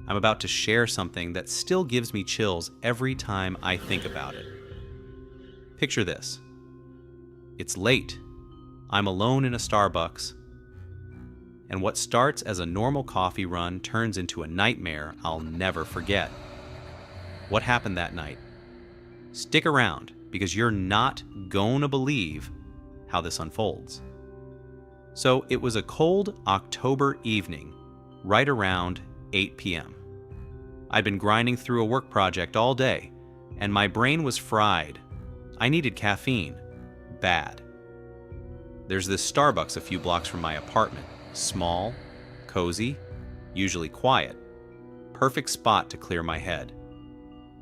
I'm about to share something that still gives me chills every time I think about it. Picture this. It's late. I'm alone in a Starbucks, and what starts as a normal coffee run turns into a nightmare I'll never forget. What happened that night? Stick around, because you're not gonna believe how this unfolds. So it was a cold October evening, right around 8 p.m. I'd been grinding through a work project all day, and my brain was fried. I needed caffeine. Bad. There's this Starbucks a few blocks from my apartment. Small, cozy, usually quiet. Perfect spot to clear my head.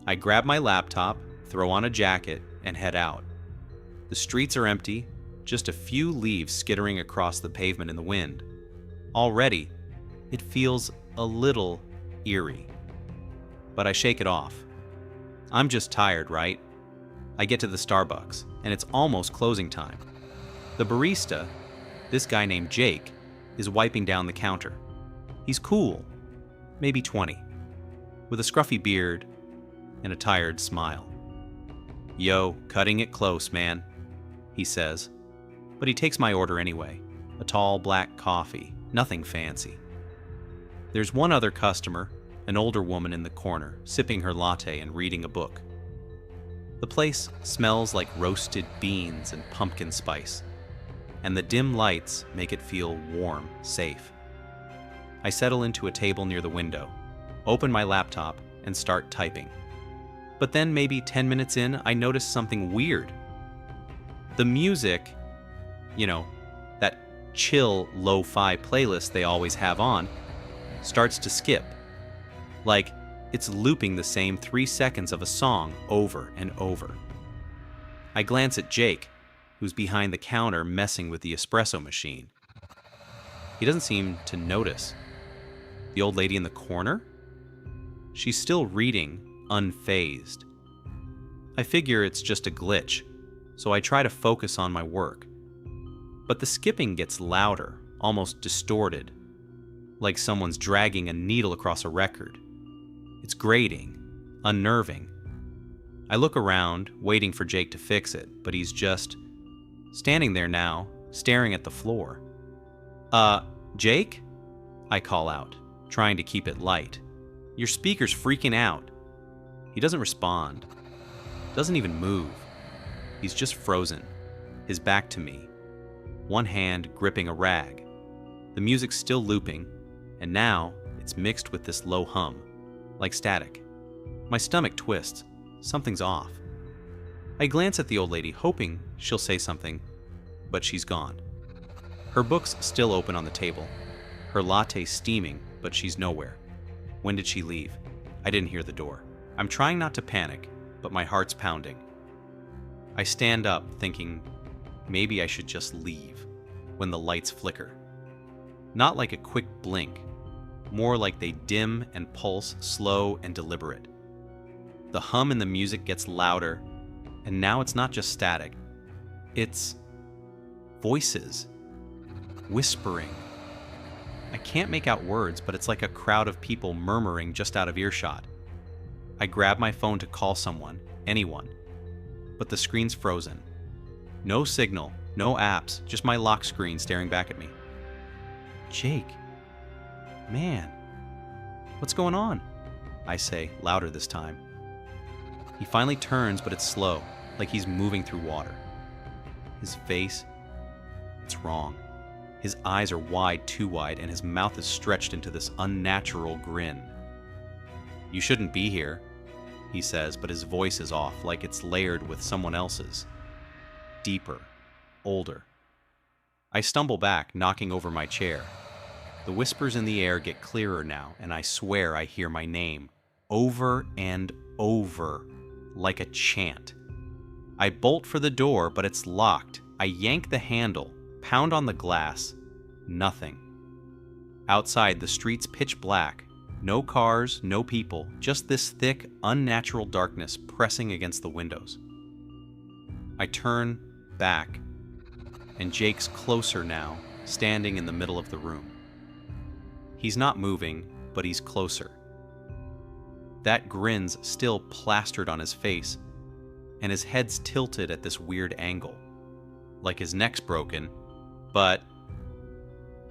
I grab my laptop, throw on a jacket, and head out. The streets are empty, just a few leaves skittering across the pavement in the wind. Already, it feels a little eerie. But I shake it off. I'm just tired, right? I get to the Starbucks, and it's almost closing time. The barista, this guy named Jake, is wiping down the counter. He's cool, maybe 20, with a scruffy beard and a tired smile. "Yo, cutting it close, man," he says, but he takes my order anyway. A tall black coffee, nothing fancy. There's one other customer, an older woman in the corner, sipping her latte and reading a book. The place smells like roasted beans and pumpkin spice, and the dim lights make it feel warm, safe. I settle into a table near the window, open my laptop, and start typing. But then maybe 10 minutes in, I notice something weird. The music, that chill lo-fi playlist they always have on, starts to skip. Like it's looping the same 3 seconds of a song over and over. I glance at Jake, who's behind the counter messing with the espresso machine. He doesn't seem to notice. The old lady in the corner? She's still reading, unfazed. I figure it's just a glitch, so I try to focus on my work. But the skipping gets louder, almost distorted, like someone's dragging a needle across a record. It's grating, unnerving. I look around, waiting for Jake to fix it, but he's just standing there now, staring at the floor. Jake? I call out, trying to keep it light. Your speaker's freaking out. He doesn't respond. Doesn't even move. He's just frozen, his back to me, one hand gripping a rag. The music's still looping, and now it's mixed with this low hum, like static. My stomach twists. Something's off. I glance at the old lady, hoping she'll say something, but she's gone. Her book's still open on the table, her latte steaming, but she's nowhere. When did she leave? I didn't hear the door. I'm trying not to panic, but my heart's pounding. I stand up, thinking maybe I should just leave, when the lights flicker. Not like a quick blink, more like they dim and pulse, slow and deliberate. The hum in the music gets louder, and now it's not just static. It's voices, whispering. I can't make out words, but it's like a crowd of people murmuring just out of earshot. I grab my phone to call someone, anyone, but the screen's frozen. No signal, no apps, just my lock screen staring back at me. Jake, man, what's going on? I say, louder this time. He finally turns, but it's slow, like he's moving through water. His face, it's wrong. His eyes are wide, too wide, and his mouth is stretched into this unnatural grin. You shouldn't be here, he says, but his voice is off, like it's layered with someone else's. Deeper, older. I stumble back, knocking over my chair. The whispers in the air get clearer now, and I swear I hear my name, over and over, like a chant. I bolt for the door, but it's locked. I yank the handle, pound on the glass. Nothing. Outside, the street's pitch black. No cars, no people, just this thick, unnatural darkness pressing against the windows. I turn back, and Jake's closer now, standing in the middle of the room. He's not moving, but he's closer. That grin's still plastered on his face, and his head's tilted at this weird angle, like his neck's broken, but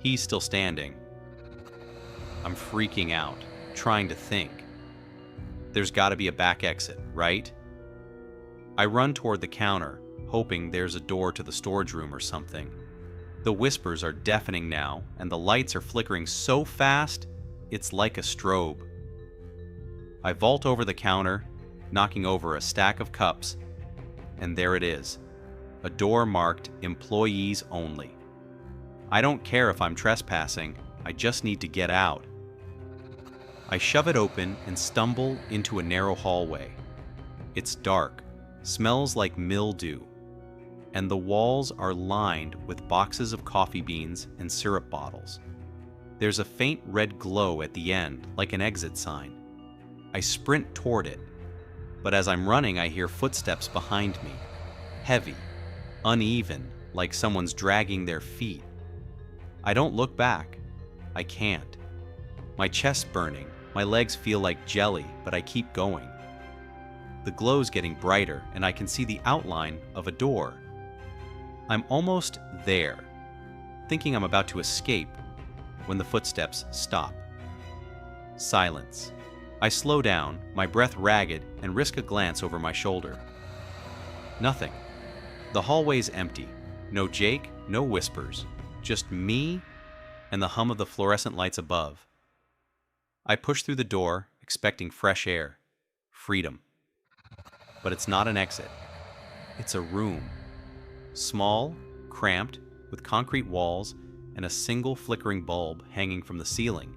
he's still standing. I'm freaking out, trying to think. There's gotta be a back exit, right? I run toward the counter, hoping there's a door to the storage room or something. The whispers are deafening now, and the lights are flickering so fast, it's like a strobe. I vault over the counter, knocking over a stack of cups, and there it is, a door marked "Employees Only." I don't care if I'm trespassing, I just need to get out. I shove it open and stumble into a narrow hallway. It's dark, smells like mildew, and the walls are lined with boxes of coffee beans and syrup bottles. There's a faint red glow at the end, like an exit sign. I sprint toward it, but as I'm running, I hear footsteps behind me, heavy, uneven, like someone's dragging their feet. I don't look back. I can't. My chest's burning, my legs feel like jelly, but I keep going. The glow's getting brighter, and I can see the outline of a door. I'm almost there, thinking I'm about to escape, when the footsteps stop. Silence. I slow down, my breath ragged, and risk a glance over my shoulder. Nothing. The hallway's empty. No Jake, no whispers. Just me and the hum of the fluorescent lights above. I push through the door, expecting fresh air, freedom. But it's not an exit. It's a room. Small, cramped, with concrete walls and a single flickering bulb hanging from the ceiling.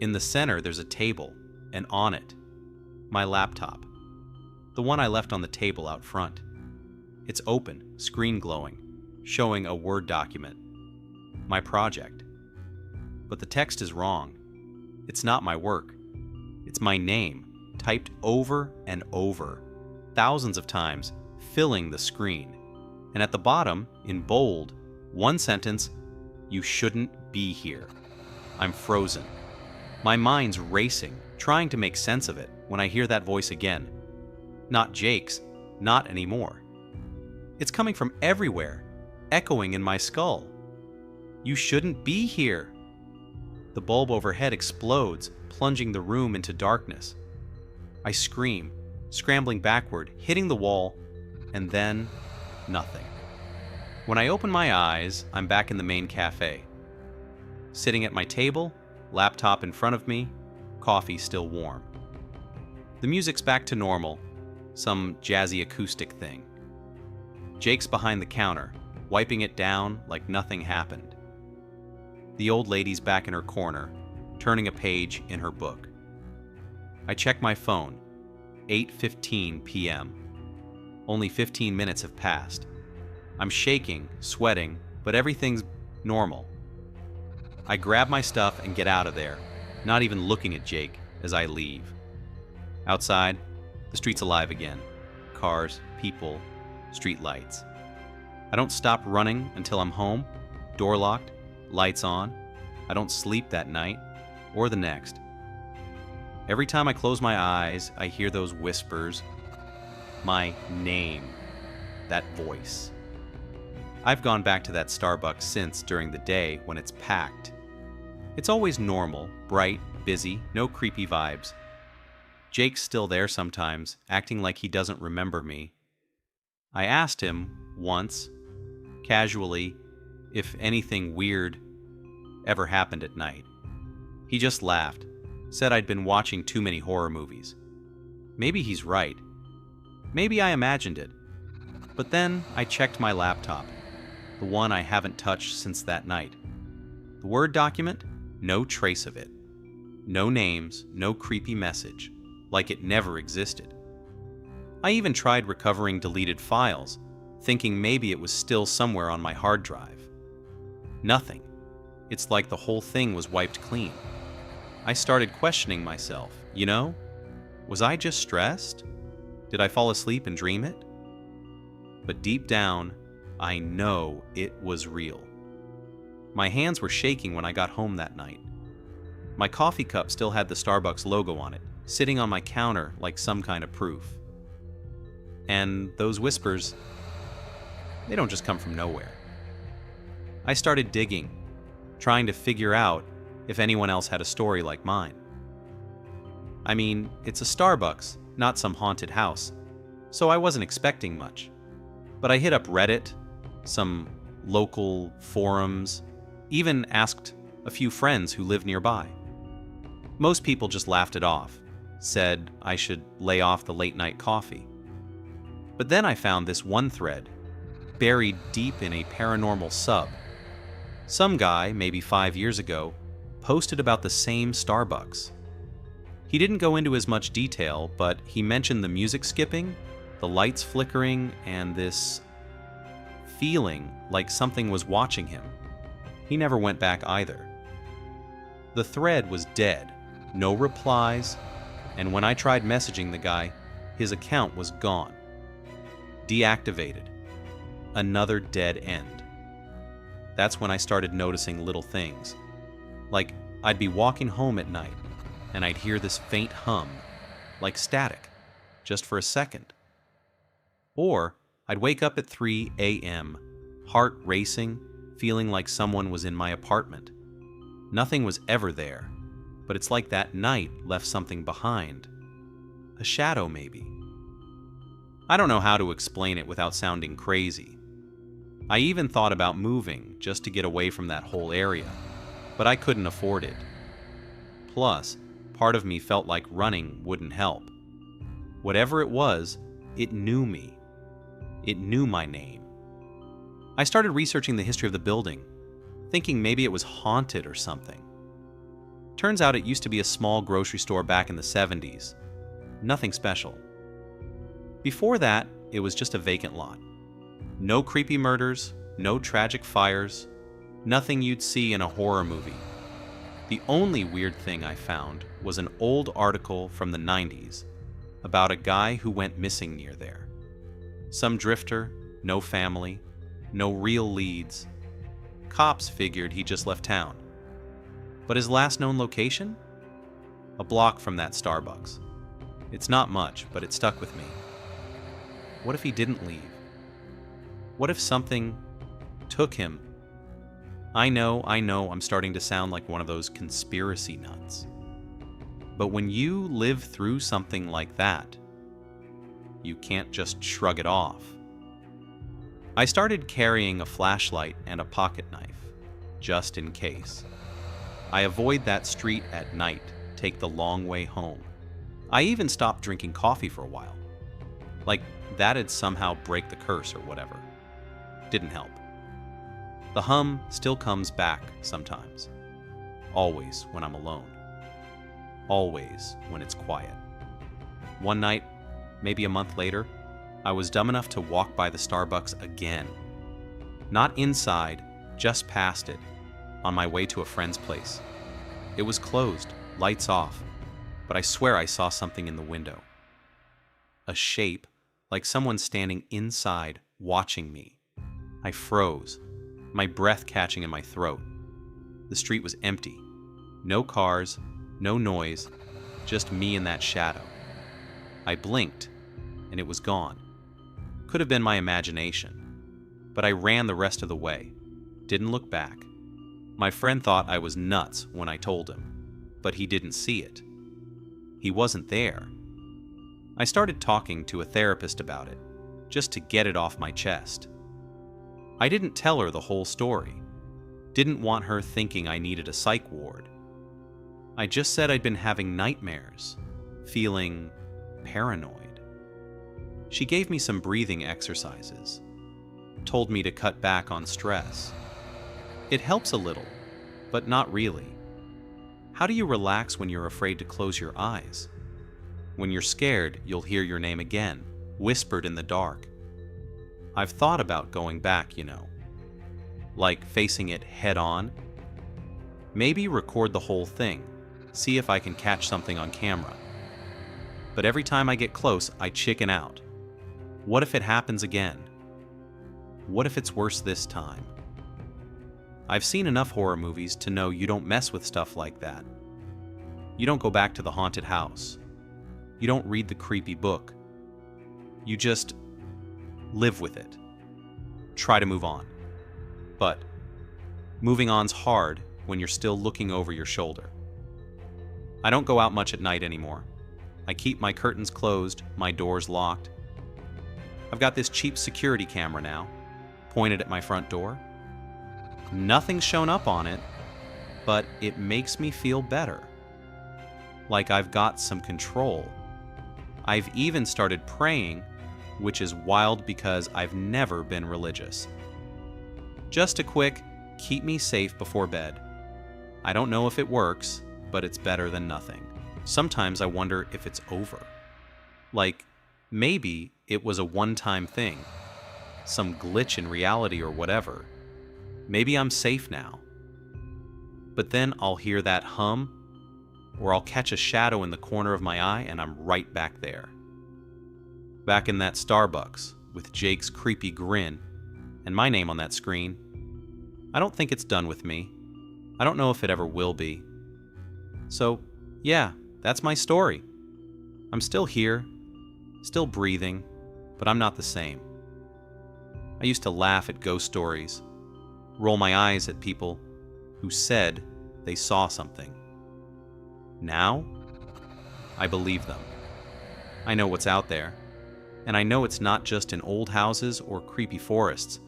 In the center, there's a table, and on it, my laptop. The one I left on the table out front. It's open, screen glowing, showing a Word document. My project. But the text is wrong. It's not my work. It's my name, typed over and over, thousands of times, filling the screen. And at the bottom, in bold, one sentence, "You shouldn't be here." I'm frozen. My mind's racing, trying to make sense of it, when I hear that voice again. Not Jake's, not anymore. It's coming from everywhere, echoing in my skull. "You shouldn't be here." The bulb overhead explodes, plunging the room into darkness. I scream, scrambling backward, hitting the wall, and then nothing. When I open my eyes, I'm back in the main cafe. Sitting at my table, laptop in front of me, coffee still warm. The music's back to normal, some jazzy acoustic thing. Jake's behind the counter, wiping it down like nothing happened. The old lady's back in her corner, turning a page in her book. I check my phone, 8:15 p.m. Only 15 minutes have passed. I'm shaking, sweating, but everything's normal. I grab my stuff and get out of there, not even looking at Jake as I leave. Outside, the street's alive again. Cars, people, street lights. I don't stop running until I'm home, door locked, lights on. I don't sleep that night, or the next. Every time I close my eyes, I hear those whispers. My name. That voice. I've gone back to that Starbucks since during the day when it's packed. It's always normal, bright, busy, no creepy vibes. Jake's still there sometimes, acting like he doesn't remember me. I asked him, once, casually, if anything weird ever happened at night. He just laughed, said I'd been watching too many horror movies. Maybe he's right. Maybe I imagined it. But then I checked my laptop, the one I haven't touched since that night. The Word document, no trace of it. No names, no creepy message, like it never existed. I even tried recovering deleted files, thinking maybe it was still somewhere on my hard drive. Nothing. It's like the whole thing was wiped clean. I started questioning myself, was I just stressed? Did I fall asleep and dream it? But deep down, I know it was real. My hands were shaking when I got home that night. My coffee cup still had the Starbucks logo on it, sitting on my counter like some kind of proof. And those whispers, they don't just come from nowhere. I started digging, trying to figure out if anyone else had a story like mine. I mean, it's a Starbucks, not some haunted house, so I wasn't expecting much. But I hit up Reddit, some local forums, even asked a few friends who live nearby. Most people just laughed it off, said I should lay off the late night coffee. But then I found this one thread, buried deep in a paranormal sub. Some guy, maybe 5 years ago, posted about the same Starbucks. He didn't go into as much detail, but he mentioned the music skipping, the lights flickering, and this feeling like something was watching him. He never went back either. The thread was dead, no replies, and when I tried messaging the guy, his account was gone. Deactivated. Another dead end. That's when I started noticing little things. Like, I'd be walking home at night, and I'd hear this faint hum, like static, just for a second. Or I'd wake up at 3 a.m., heart racing, feeling like someone was in my apartment. Nothing was ever there, but it's like that night left something behind. A shadow, maybe. I don't know how to explain it without sounding crazy. I even thought about moving just to get away from that whole area, but I couldn't afford it. Plus, part of me felt like running wouldn't help. Whatever it was, it knew me. It knew my name. I started researching the history of the building, thinking maybe it was haunted or something. Turns out it used to be a small grocery store back in the 70s. Nothing special. Before that, it was just a vacant lot. No creepy murders, no tragic fires, nothing you'd see in a horror movie. The only weird thing I found was an old article from the 90s about a guy who went missing near there. Some drifter, no family, no real leads. Cops figured he just left town. But his last known location? A block from that Starbucks. It's not much, but it stuck with me. What if he didn't leave? What if something took him? I know, I'm starting to sound like one of those conspiracy nuts. But when you live through something like that, you can't just shrug it off. I started carrying a flashlight and a pocket knife, just in case. I avoid that street at night, take the long way home. I even stopped drinking coffee for a while. Like that'd somehow break the curse or whatever. Didn't help. The hum still comes back sometimes. Always when I'm alone. Always when it's quiet. One night, maybe a month later, I was dumb enough to walk by the Starbucks again. Not inside, just past it, on my way to a friend's place. It was closed, lights off, but I swear I saw something in the window. A shape, like someone standing inside, watching me. I froze, my breath catching in my throat. The street was empty. No cars, no noise, just me and that shadow. I blinked, and it was gone. Could have been my imagination. But I ran the rest of the way. Didn't look back. My friend thought I was nuts when I told him, but he didn't see it. He wasn't there. I started talking to a therapist about it, just to get it off my chest. I didn't tell her the whole story. Didn't want her thinking I needed a psych ward. I just said I'd been having nightmares, feeling paranoid. She gave me some breathing exercises, told me to cut back on stress. It helps a little, but not really. How do you relax when you're afraid to close your eyes? When you're scared, you'll hear your name again, whispered in the dark. I've thought about going back, like facing it head on. Maybe record the whole thing, see if I can catch something on camera. But every time I get close, I chicken out. What if it happens again? What if it's worse this time? I've seen enough horror movies to know you don't mess with stuff like that. You don't go back to the haunted house, You don't read the creepy book. You just live with it. Try to move on. But moving on's hard when you're still looking over your shoulder. I don't go out much at night anymore. I keep my curtains closed, my doors locked. I've got this cheap security camera now, pointed at my front door. Nothing's shown up on it, but it makes me feel better. Like I've got some control. I've even started praying, which is wild because I've never been religious. Just a quick, keep me safe before bed. I don't know if it works, but it's better than nothing. Sometimes I wonder if it's over. Like, maybe it was a one-time thing, some glitch in reality or whatever. Maybe I'm safe now. But then I'll hear that hum, or I'll catch a shadow in the corner of my eye and I'm right back there. Back in that Starbucks, with Jake's creepy grin, and my name on that screen. I don't think it's done with me. I don't know if it ever will be. So, yeah, that's my story. I'm still here, still breathing, but I'm not the same. I used to laugh at ghost stories, roll my eyes at people who said they saw something. Now, I believe them. I know what's out there, and I know it's not just in old houses or creepy forests.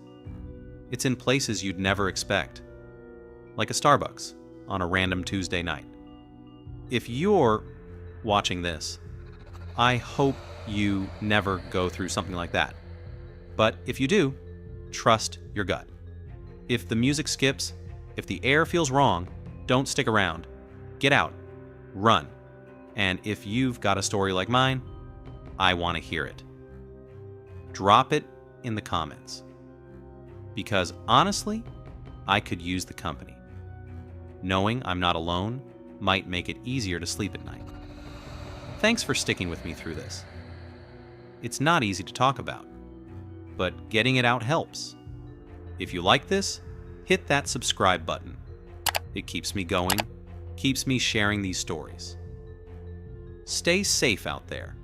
It's in places you'd never expect, like a Starbucks on a random Tuesday night. If you're watching this, I hope you never go through something like that. But if you do, trust your gut. If the music skips, if the air feels wrong, don't stick around. Get out. Run. And if you've got a story like mine, I want to hear it. Drop it in the comments. Because honestly, I could use the company. Knowing I'm not alone might make it easier to sleep at night. Thanks for sticking with me through this. It's not easy to talk about, but getting it out helps. If you like this, hit that subscribe button. It keeps me going, keeps me sharing these stories. Stay safe out there.